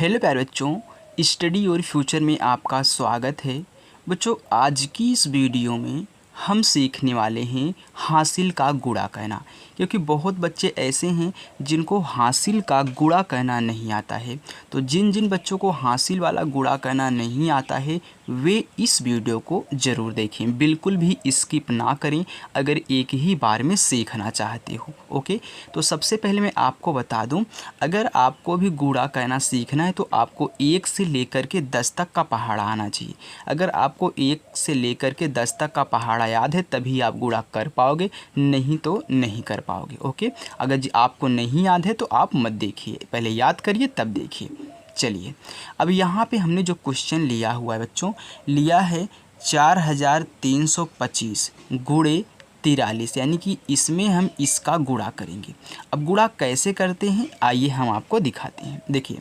Hello प्यारे बच्चों, study और फ्यूचर में आपका स्वागत है। बच्चों, आज की इस वीडियो में हम सीखने वाले हैं हासिल का गुणा कहना, क्योंकि बहुत बच्चे ऐसे हैं जिनको हासिल का गुणा कहना नहीं आता है। तो जिन जिन बच्चों को हासिल वाला गुणा कहना नहीं आता है वे इस वीडियो को ज़रूर देखें, बिल्कुल भी स्किप ना करें अगर एक ही बार में सीखना चाहते हो। ओके, तो सबसे पहले मैं आपको बता दूं, अगर आपको भी गुणा कहना सीखना है तो आपको 1 से लेकर के 10 तक का पहाड़ा आना चाहिए। अगर आपको 1 से लेकर के 10 तक का पहाड़ा याद है तभी आप गुणा कर पाओगे, नहीं तो नहीं कर पाओगे। ओके, अगर आपको नहीं याद है तो आप मत देखिए, पहले याद करिए तब देखिए। चलिए, अब यहाँ पे हमने जो क्वेश्चन लिया हुआ है बच्चों, लिया है 4325 गुणे 43, यानी कि इसमें हम इसका गुणा करेंगे। अब गुणा कैसे करते हैं आइए हम आपको दिखाते हैं। देखिए,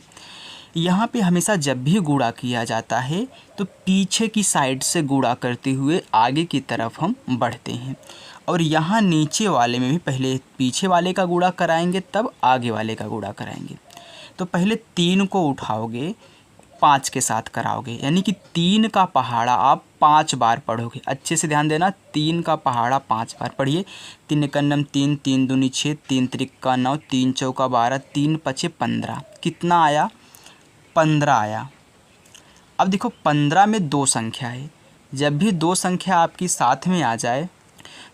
यहाँ पे हमेशा जब भी गुणा किया जाता है तो पीछे की साइड से गुणा करते हुए आगे की तरफ हम बढ़ते हैं, और यहाँ नीचे वाले में भी पहले पीछे वाले का गुणा कराएंगे तब आगे वाले का गुणा कराएंगे। तो पहले 3 को उठाओगे, 5 के साथ कराओगे, यानी कि 3 का पहाड़ा आप 5 बार पढ़ोगे। अच्छे से ध्यान देना, 3 का पहाड़ा 5 बार पढ़िए। 3 एकन्नम 3, 3 दूनी 6, 3 त्रिक्का 9, 3 चौका 12, 3 पचे 15। कितना आया? 15 आया। अब देखो, 15 में 2 संख्या है। जब भी 2 संख्या आपकी साथ में आ जाए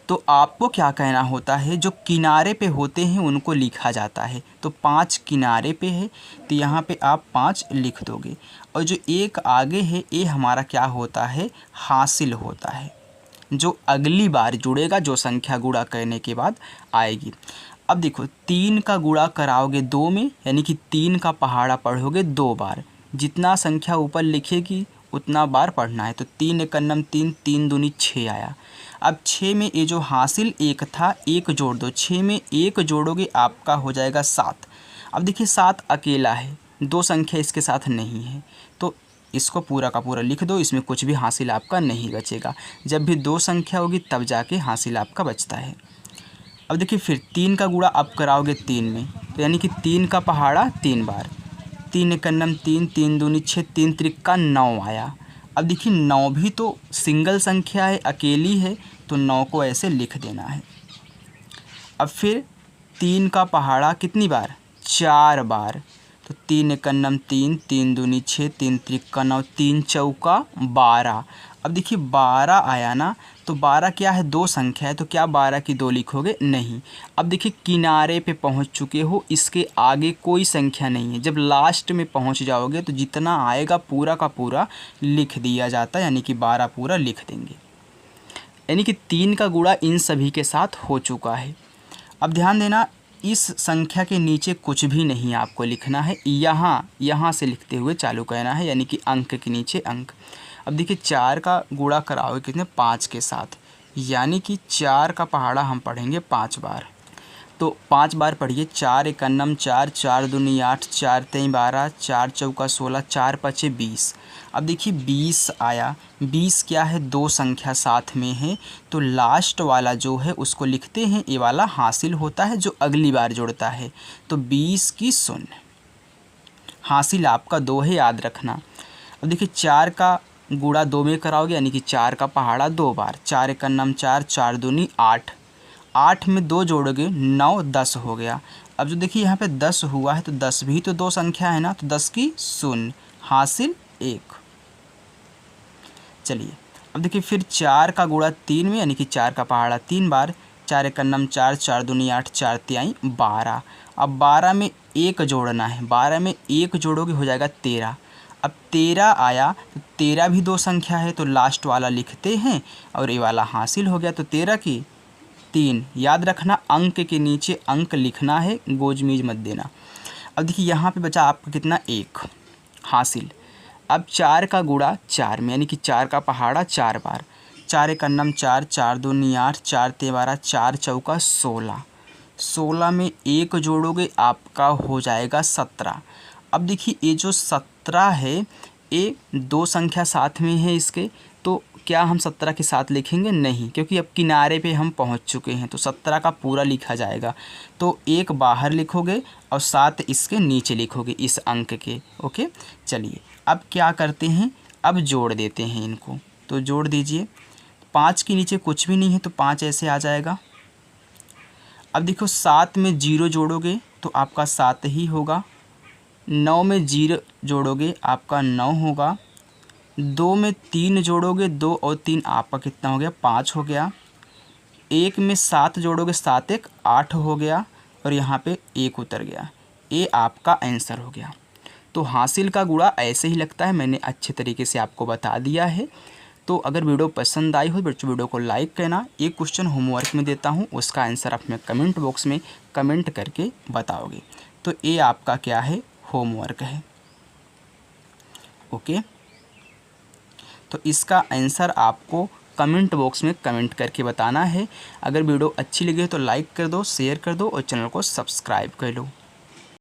तो आपको क्या कहना होता है, जो किनारे पे होते हैं उनको लिखा जाता है। तो 5 किनारे पे है तो यहाँ पे आप 5 लिख दोगे, और जो 1 आगे है ये हमारा क्या होता है, हासिल होता है, जो अगली बार जुड़ेगा, जो संख्या गुणा करने के बाद आएगी। अब देखो, 3 का गुणा कराओगे 2 में, यानी कि 3 का पहाड़ा पढ़ोगे 2 बार। जितना संख्या ऊपर लिखेगी उतना बार पढ़ना है। तो 3 एकन्नम 3, 3 दूनी 6 आया। अब 6 में ये जो हासिल 1 था, 1 जोड़ दो, 6 में 1 जोड़ोगे आपका हो जाएगा 7। अब देखिए, 7 अकेला है, 2 संख्या इसके साथ नहीं है, तो इसको पूरा का पूरा लिख दो, इसमें कुछ भी हासिल आपका नहीं बचेगा। जब भी 2 संख्या होगी तब जाके हासिल आपका बचता है। अब देखिए, फिर 3 का गुणा आप कराओगे 3 में, तो यानी कि 3 का पहाड़ा 3 बार। 3 एकन्नम 3, 3 दूनी 6, 3 त्रिक्का 9 आया। अब देखिए, 9 भी तो सिंगल संख्या है, अकेली है, तो 9 को ऐसे लिख देना है। अब फिर 3 का पहाड़ा कितनी बार? 4 बार। तो 3 एकन्नम 3, 3 दूनी 6, 3 त्रिक्का 9, 3 चौका 12। अब देखिए, 12 आया ना, तो 12 क्या है, 2 संख्या है, तो क्या 12 की 2 लिखोगे? नहीं। अब देखिए, किनारे पे पहुंच चुके हो, इसके आगे कोई संख्या नहीं है। जब लास्ट में पहुंच जाओगे तो जितना आएगा पूरा का पूरा लिख दिया जाता है, यानी कि 12 पूरा लिख देंगे। यानी कि 3 का गुणा इन सभी के साथ हो चुका है। अब ध्यान देना, इस संख्या के नीचे कुछ भी नहीं आपको लिखना है, यहाँ से लिखते हुए चालू करना है, यानी कि अंक के नीचे अंक। अब देखिए, 4 का गुणा कराओगे कितने? 5 के साथ, यानी कि 4 का पहाड़ा हम पढ़ेंगे 5 बार। तो 5 बार पढ़िए। 4 एकन्नम 4, 4 दूनी 8, 4 तेई 12, 4 चौका 16, 4 पचे 20। अब देखिए, 20 आया। 20 क्या है, 2 संख्या साथ में है, तो लास्ट वाला जो है उसको लिखते हैं, ये वाला हासिल होता है जो अगली बार जुड़ता है। तो 20 की 0, हासिल आपका 2 है, याद रखना। अब देखिए, 4 का गुणा 2 में कराओगे, यानी कि 4 का पहाड़ा 2 बार। 4 एकन्नम 4, 4 दूनी 8, 8 में 2 जोड़ोगे 9, 10 हो गया। अब जो देखिए यहाँ पे 10 हुआ है, तो 10 भी तो 2 संख्या है ना, तो 10 की 0, हासिल 1। चलिए, अब देखिए, फिर 4 का गुणा 3 में, यानी कि 4 का पहाड़ा 3 बार। 4 एकन्नम 4, 4 दूनी 8, 4 तिहाई 12। अब 12 में 1 जोड़ना है, 12 में 1 जोड़ोगे हो जाएगा 13। अब 13 आया, तो 13 भी 2 संख्या है, तो लास्ट वाला लिखते हैं, और ये वाला हासिल हो गया। तो 13 की 3, याद रखना अंक के नीचे अंक लिखना है, गोजमीज मत देना। अब देखिए, यहाँ पे बचा आपका कितना? 1 हासिल। अब 4 का गुणा 4 में, यानी कि 4 का पहाड़ा 4 बार। 4 एकन्नम 4, 4 दूनी 8, 4 ते 12, 4 चौका 16, 16 में 1 जोड़ोगे आपका हो जाएगा 17। अब देखिए, ये जो 17 है, ये 2 संख्या साथ में है इसके, तो क्या हम 17 के साथ लिखेंगे? नहीं, क्योंकि अब किनारे पे हम पहुंच चुके हैं तो 17 का पूरा लिखा जाएगा। तो 1 बाहर लिखोगे और 7 इसके नीचे लिखोगे इस अंक के। ओके, चलिए अब क्या करते हैं, अब जोड़ देते हैं इनको। तो जोड़ दीजिए, 5 के नीचे कुछ भी नहीं है तो 5 ऐसे आ जाएगा। अब देखो 7 में 0 जोड़ोगे तो आपका 7 ही होगा। 9 में 0 जोड़ोगे आपका 9 होगा। 2 में 3 जोड़ोगे, 2 और 3 आपका कितना हो गया? 5 हो गया। 1 में 7 जोड़ोगे, 7 1 8 हो गया और यहाँ पे 1 उतर गया। ये आपका आंसर हो गया। तो हासिल का गुणा ऐसे ही लगता है, मैंने अच्छे तरीके से आपको बता दिया है। तो अगर वीडियो पसंद आई हो बच्चों वीडियो को लाइक करना। एक क्वेश्चन होमवर्क में देता हूँ, उसका आंसर आप में कमेंट बॉक्स में कमेंट करके बताओगे। तो ये आपका क्या है? होमवर्क है। ओके, तो इसका आंसर आपको कमेंट बॉक्स में कमेंट करके बताना है। अगर वीडियो अच्छी लगे तो लाइक कर दो, शेयर कर दो और चैनल को सब्सक्राइब कर लो।